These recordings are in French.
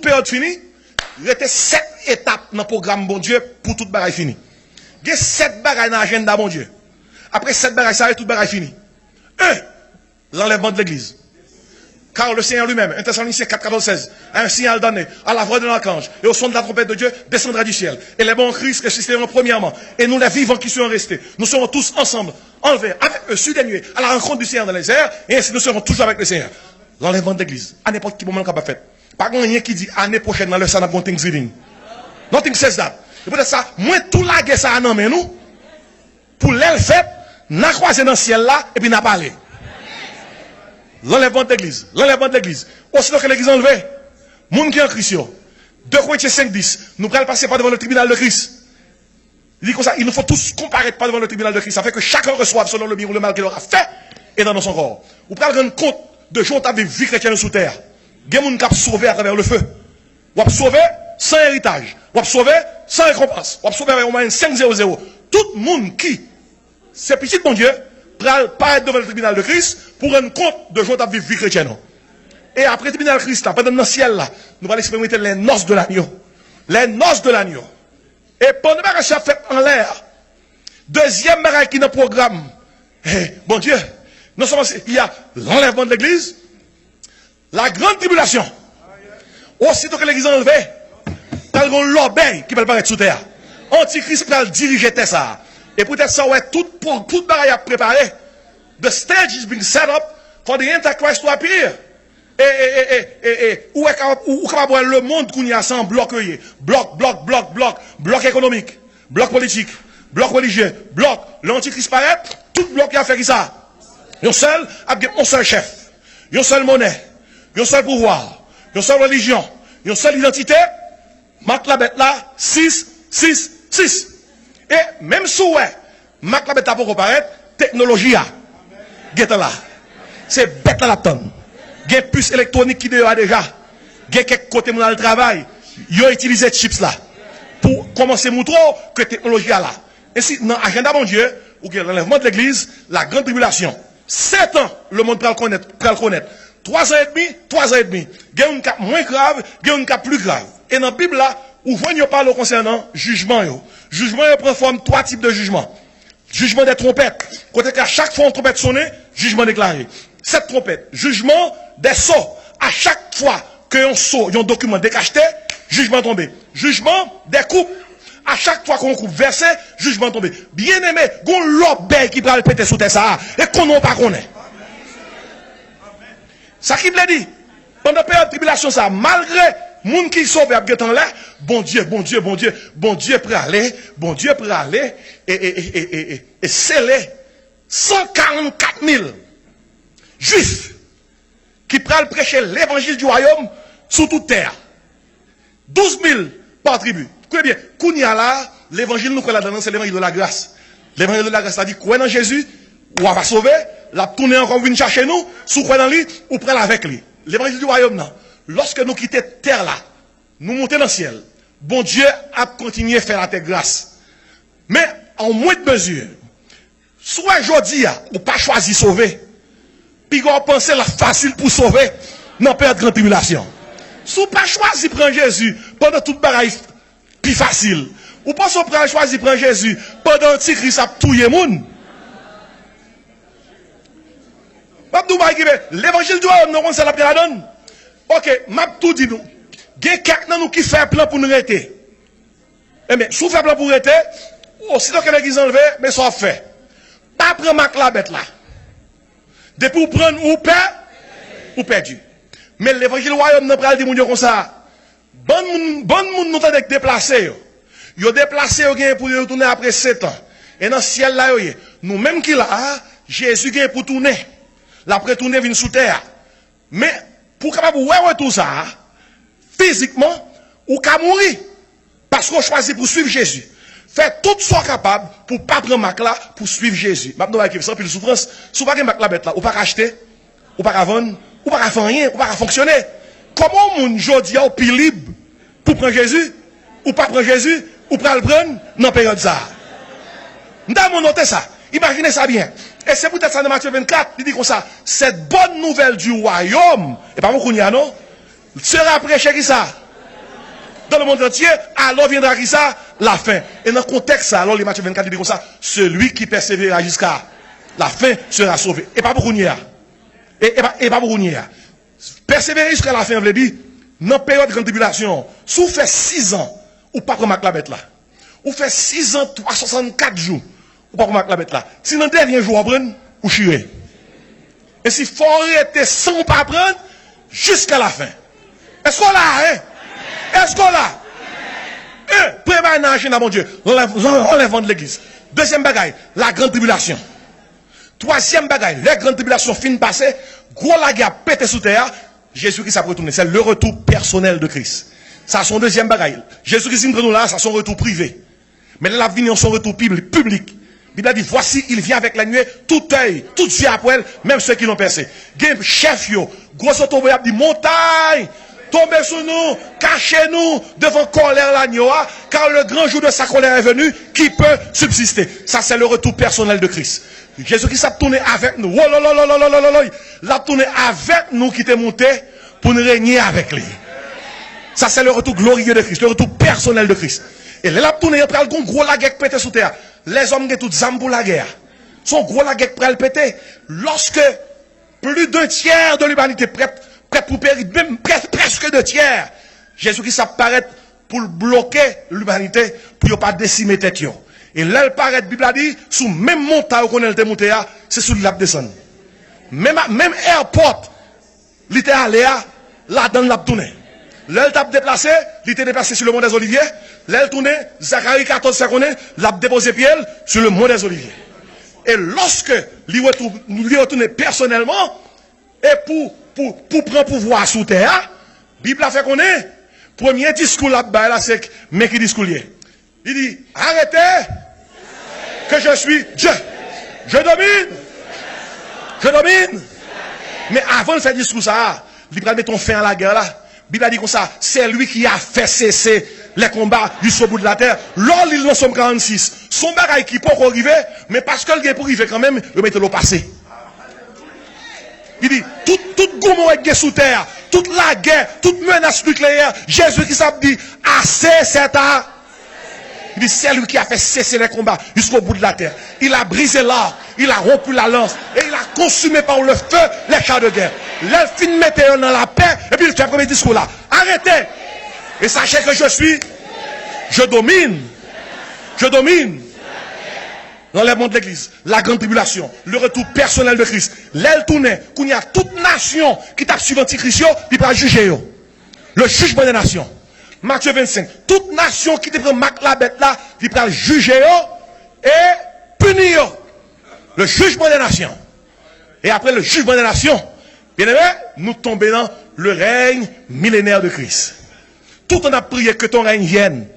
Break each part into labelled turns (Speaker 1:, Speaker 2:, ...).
Speaker 1: période finie, il était 7 étapes dans le programme bon Dieu pour toute bagaille fini. Il y a 7 bagailles dans l'agenda bon Dieu. Après 7 bagailles, ça va toute bagaille fini. 1. L'enlèvement de l'église. Car le Seigneur lui-même, 1 Thessaloniciens 4, 14, 16, a un signal donné à la voix de l'archange et au son de la trompette de Dieu descendra du ciel. Et les bons Christ ressusciteront premièrement. Et nous les vivants qui seront restés, nous serons tous ensemble, enlevés avec eux sur des nuées, à la rencontre du Seigneur dans les airs, et ainsi nous serons toujours avec le Seigneur. L'enlèvement de l'église, à n'importe quel moment qu'on va faire. Pas rien qui dit année prochaine dans le salon de Thanksgiving. Nothing says that. Et peut-être ça, moins tout la guerre ça a nommé nous, pour l'aile fait, n'a croisé dans le ciel là, et puis n'a parlé. L'enlèvement de l'église. L'enlèvement de l'église. Aussitôt que l'église est enlevée, monde qui est en Christ, 2 Corinthiens 5, 10, nous allons passer par devant le tribunal de Christ. Il dit comme ça, il nous faut tous comparaître par devant le tribunal de Christ. Ça fait que chacun reçoive selon le bien ou le mal qu'il aura fait et dans son corps. Vous pouvez rendre compte de gens qui ont vie chrétienne sous terre. Il y a des gens qui ont sauvé à travers le feu. Ou ont sauvé sans héritage. Ou ont sauvé sans récompense. Ou ont sauvé avec au moins 5-0-0. Tout le monde qui, c'est petit bon Dieu, paraître devant le tribunal de Christ pour rendre compte de gens qui ont vie chrétienne. Et après le tribunal de Christ, pendant le ciel là, nous allons expérimenter les noces de l'agneau. Les noces de l'agneau. Et pendant que ça fait en l'air, deuxième bagaille qui est dans le programme, bon Dieu, non seulement il y a l'enlèvement de l'église, la grande tribulation. Aussitôt que l'église est enlevée, t'as le l'obéi qui va apparaître sous terre. Antichrist va diriger ça. Et peut-être ça ouais toute bagaille à préparer. The stage is being set up for the Antichrist to appear. Où est le monde qu'on y a sans bloc économique, bloc politique, bloc religieux, bloc, l'antichrist paraît, tout bloc qui a fait ça. Un seul chef, une seule monnaie, un seul pouvoir, une seule religion, une seule identité, marque la bête là, 6. Et même si ouais, marque la bête là pour apparaître, technologie là, là. C'est bête là la tonne. Il y a puce électronique qui a déjà. Il y a quelques côtés dans le travail. Ils ont utilisé chips là. Pour commencer à montrer que la technologie est là. Et si dans l'agenda mon Dieu, ou que l'enlèvement de l'église, la grande tribulation. 7 ans, le monde peut le connaître. 3 ans et demi. Il y a un cas moins grave, il y a un cas plus grave. Et dans la Bible là, où vous parle concernant jugement. Jugement prend forme 3 types de jugement. Jugement des trompettes. Côté qu'à chaque fois une trompette sonne, jugement déclaré. Cette trompette, jugement des sauts. À chaque fois qu'un saut, un document décacheté, jugement tombé. Jugement des coupes. À chaque fois qu'on coupe versé, jugement tombé. Bien aimé, gon l'obé qui va le péter sous terre ça, et qu'on n'a pas connaît. Ça qui me dit, pendant la période de tribulation, ça, malgré moun qui sauve à temps là, bon Dieu prêt à aller, et sceller 144 000 juifs qui prennent prêcher l'évangile du royaume sur toute terre. 12 000 par tribu. Écoutez bien, Kounia là, l'évangile nous connaît là-dedans, c'est l'évangile de la grâce. L'évangile de la grâce, c'est-à-dire, quoi dans Jésus, ou on va sauver, la tourner encore venir chercher nous, sous quoi dans lui, ou prendre avec lui. L'évangile du royaume, non. Lorsque nous quittons terre là, nous montons dans le ciel. Bon Dieu a continué à faire la terre grâce. Mais, en moins de mesure, soit aujourd'hui, ou pas choisi sauver, puis on pense la facile pour sauver, non pas de grande tribulation. Si on pas choisi prendre Jésus pendant toute bagaille plus facile, ou pas choisi prendre Jésus pendant Antichrist a tué les gens. L'évangile du royaume, nous on la la donne. Ok, m'a tout dit nous. Il y a quelqu'un nous qui fait plan pour nous arrêter. Eh bien, si vous faites plan pour arrêter, aussitôt que l'église enlevée, mais ça fait. Pas prendre ma la bête là. Depuis vous prendre ou perdre, ou perdu. Mais l'évangile royaume n'a pas dit comme ça. Bon monde nous t'a déplacé. Yo déplacé pour retourner après 7 ans. Et dans le ciel là, nous même qui là, Jésus vient pour tourner. L'après tourner vient sous terre. Mais pour capable voir tout ça, physiquement, ou qu'à mourir. Parce qu'on choisit pour suivre Jésus. Faites tout ce capable pour ne pas prendre ma là pour suivre Jésus. Maintenant, il y a sans plus souffrance. Si vous ne pouvez pas bête là, ou pas acheter, ou pas vendre, ou pas faire rien, ou pas fonctionner. Comment mon jodi a au plus libre pour prendre Jésus, ou pas prendre Jésus, ou pas le prendre dans la période ça? Nous avons noté ça. Imaginez ça bien. Et c'est peut-être ça dans Matthieu 24, il dit comme ça. Cette bonne nouvelle du royaume, et pas beaucoup n'y a non, sera prêché qui ça? dans le monde entier, alors viendra qui ça? La fin. Et dans le contexte, alors les Matthieu 24 dit comme ça, celui qui persévérera jusqu'à la fin sera sauvé. Et pas beaucoup n'y a. Et pas beaucoup n'y a. Persévérer jusqu'à la fin, on veut dire, dans la période de grande tribulation, si vous faites 6 ans, ou pas comme la bête là. Ou fait 6 ans, 364 jours, ou pas comme la bête là. Si dans le dernier jour, vous prenez, vous chirez. Et si faut arrêter sans pas prendre, jusqu'à la fin. Est-ce qu'on l'a, hein? Est-ce qu'on l'a? Préparez dans la mon Dieu. Enlèvement de l'église. Deuxième bagaille, la grande tribulation. Troisième bagaille, la grande tribulation fin passée, gros la guerre pété sous terre, Jésus-Christ a retourné. C'est le retour personnel de Christ. Ça, son deuxième bagaille. Jésus-Christ nous là, ça son retour privé. Mais là, il vient son retour public. Il a dit, voici, il vient avec la nuée, tout œil, toute vie après elle, même ceux qui l'ont percé. Chef, yo, gros automobile a dit, montagne, tombez sur nous, cachez-nous devant colère l'agneau, car le grand jour de sa colère est venu, qui peut subsister. Ça, c'est le retour personnel de Christ. Jésus-Christ a tourné avec nous. Il a tourné avec nous qui était monté pour nous régner avec lui. Ça, c'est le retour glorieux de Christ, le retour personnel de Christ. Et là, il a tourné, il a pris le gros la guerre pété sous terre. Les hommes qui ont toutes zam pour la guerre. Son gros la guerre prêt à le péter. Lorsque plus d'un tiers de l'humanité prête pour périr, même presque 2 tiers, Jésus-Christ apparaît pour bloquer l'humanité, pour ne pas décimer tête. Et là, il paraît, la Bible a dit, sous même montagne qu'on est monté, c'est sous la descente. Même airport, il était allé là dans la tournée. Là, il t'a déplacé, il était déplacé sur le mont des Oliviers. Là, il tournait, Zacharie 14 secondes, il a déposé pied sur le mont des Oliviers. Et lorsque il retourne personnellement, et pour prendre pouvoir sous terre, la Bible a fait qu'on est, premier discours là-bas, c'est, mais qui discours lié. Il dit, arrêtez, que je suis Dieu. Je domine. Je domine. Mais avant de faire discours ça, il va mettre ton fin à la guerre là. Bible a dit comme ça, c'est lui qui a fait cesser les combats jusqu'au bout de la terre. Lors il en somme 46. Son bagaille qui peut arriver, mais parce que le gars pour arriver quand même, il met le passé. Il dit, tout gourmand est sous terre, toute la guerre, toute menace nucléaire, Jésus qui s'est dit, assez c'est à. Il dit, c'est lui qui a fait cesser les combats jusqu'au bout de la terre. Il a brisé l'arc, il a rompu la lance, et il a consumé par le feu les chars de guerre. L'elfine mettait dans la paix, et puis il fait le premier discours là. Arrêtez! Et sachez que je domine. Je domine. L'enlèvement de l'église, la grande tribulation, le retour personnel de Christ. L'aile tournée, qu'il y a toute nation qui tape sur l'antichrist, il va juger. Le jugement des nations. Matthieu 25. Toute nation qui te prend la bête là, il va juger et punir. Le jugement des nations. Et après le jugement des nations, bien aimé, nous tombons dans le règne millénaire de Christ. Tout on a prié que ton règne vienne.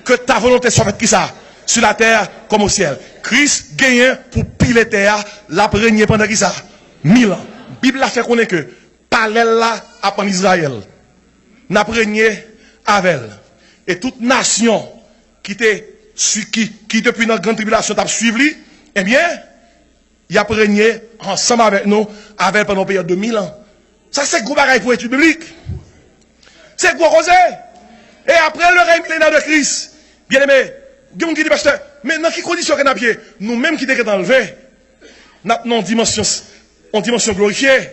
Speaker 1: Que ta volonté soit faite qui ça? Sur la terre comme au ciel. Christ gagne pour piler terre, la régner pendant qui ça? 1000 ans. La Bible a fait qu'on est que, parallèle là, après Israël, n'a régné avec elle. Et toute nation qui depuis notre grande tribulation t'a suivi, eh bien, il a régné ensemble avec nous, avec pendant une période de 1000 ans. Ça, c'est gros bagaille pour étude biblique. C'est gros rosé. Et après le règne millénaire de Christ, bien aimé, il y a qui dit, pasteur, mais dans quelles conditions qu'on a pied? Nous-mêmes qui sommes enlevés, nous avons une dimension glorifiée.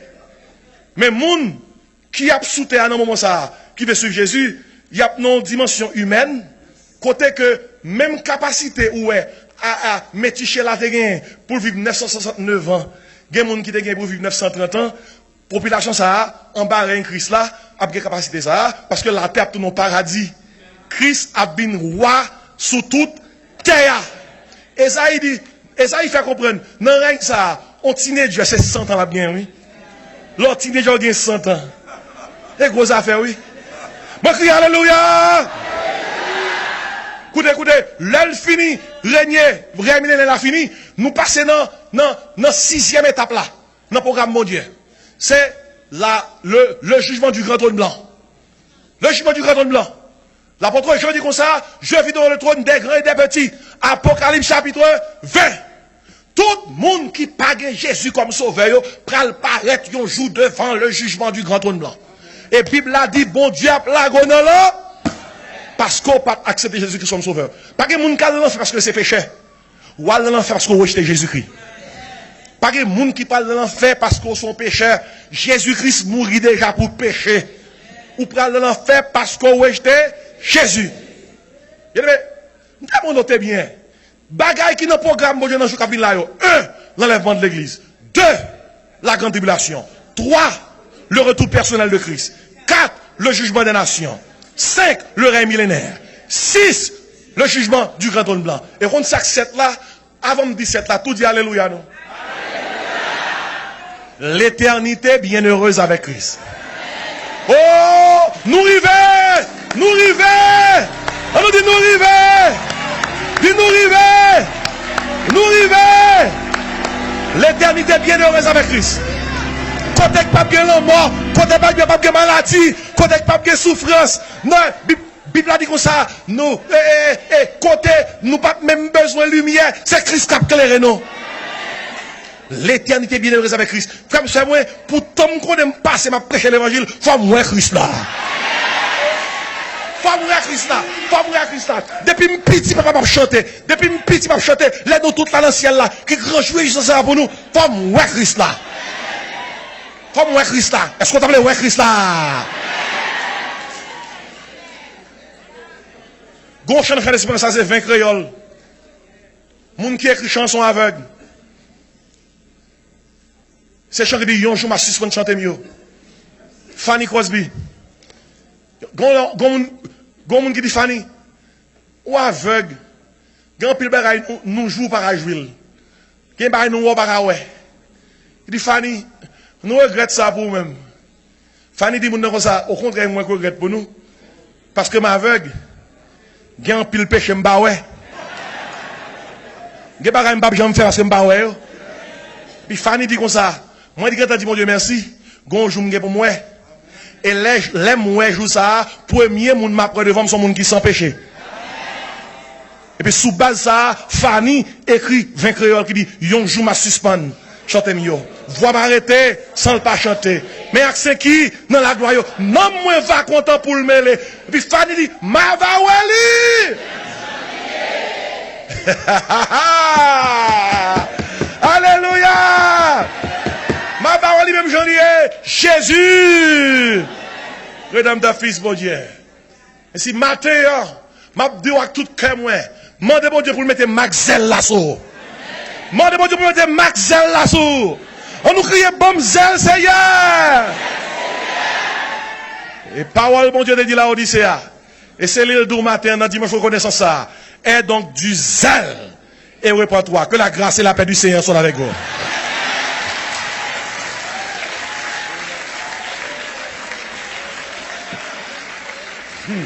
Speaker 1: Mais les gens qui a sous terre dans le moment ça, qui veut suivre Jésus, il y a une dimension humaine, côté que même capacité où est à méticher la terre pour vivre 969 ans, il y a des gens qui ont pour vivre 930 ans, population ça, en bas de Christ là, a une capacité ça, parce que la terre est un paradis. Christ a bien roi sous toute terre. Et ça, il dit, et ça, il fait comprendre, dans le règne ça, on teenager, c'est 100 ans là bien, oui. L'autre teenager a 100 ans. Et gros affaire, oui. Moi, crie alléluia! Écoutez, l'heure fini, régner, régner la fini, nous passons dans 6e étape là, dans le programme mondial. C'est le jugement du grand trône blanc. Le jugement du grand trône blanc. L'apôtre Jean dit comme ça, je vis dans le trône des grands et des petits. Apocalypse chapitre 20. Tout le monde qui pague Jésus comme sauveur, pral paraître un jour devant le jugement du grand trône blanc. Et Bible a dit, bon Dieu, la gonne là. parce qu'on pas accepté Jésus-Christ comme sauveur. Pas que moun ka dans l'enfer parce que c'est péché. Ou dans l'enfer parce qu'on rejette Jésus-Christ. Pas que moun qui parle de l'enfer parce qu'on sont pécheurs. Jésus-Christ mourit déjà pour péché. Ou parle de l'enfer parce qu'on rejette Jésus. Bien aimé, nous notez bien. Bagaille qui dans le programme, bon Dieu, dans le chapitre là, 1, l'enlèvement de l'église. 2, la grande tribulation. 3, le retour personnel de Christ. 4, le jugement des nations. 5, le règne millénaire. 6, le jugement du grand trône blanc. Et quand ça 7 là, avant de dire 7 là, tout dit alléluia, non? L'éternité bienheureuse avec Christ. Oh, nous rivons, nous rivons. On nous dit nous rivons. Dis nous rivons. Nous rivons. L'éternité bienheureuse avec Christ. Côté pas bien la mort, côté pas bien maladie, côté pas bien souffrance. Non, Bible a dit comme ça, nous, côté, nous pas même besoin de lumière, c'est Christ qui a éclairé nous. L'éternité bienheureuse avec Christ. Comme ça, moi, pour tant qu'on aime passer, m'a prêcher l'évangile, faut mourir Christ là. Faut mourir Christ là. Faut mourir Christ là. Depuis mon petit papa m'a chanté. Depuis mon petit m'a chanté. Les nous toute là dans le ciel là. Qui grand jouissance ça pour nous. Faut mourir Christ là. Faut mourir Christ là. Est-ce qu'on t'appelle mourir Christ là? Gon chant de l'espérance, ça c'est 20 créoles. Moun qui écrit chanson aveugle. C'est chant qui dit yon jour m'a suspend chanter mieux. Fanny Crosby. Gon moun qui dit Fanny. Ou aveugle. Gan pile bagay nous joue par ajouil. Gen bagay nous par ouais. Il dit Fanny, nous regrette ça pour nous-mêmes. Fanny dit moun comme ça, au contraire moi regrette pour nous parce que m'aveugle. Gen pile péché m'ba ouais. Gen bagay m'ba jamais faire parce que m'ba ouais. Puis Fanny dit comme ça. Moi, je dis, mon Dieu, merci. Gon jour pour moi. Et les moi jour ça, premier moun m'a près devant son monde qui sans péché. Et puis, sous base ça, Fanny écrit 20 créoles qui dit, yon jour m'a suspend. Chantez mieux. Voix m'arrêter, sans le pas chanter. Mais c'est qui, dans la gloire, non, moi, va content pour le mêler. Et puis, Fanny dit, ma va wali. Alléluia. Ma parole même j'en ai Jésus. Redame ta fils, bon Dieu. Et si matin, m'a dit à tout cœur moi, demandez bon Dieu pour mettre Maxel là-sous. Demandez bon Dieu pour mettre Maxel là-sous. On nous crie bon zèle Seigneur. Et parole bon Dieu te dit la Odyssée. Et c'est l'île du matin dans dimanche reconnaissance ça. Et donc du zèle et répands-toi. Que la grâce et la paix du Seigneur soient avec vous. Hmm.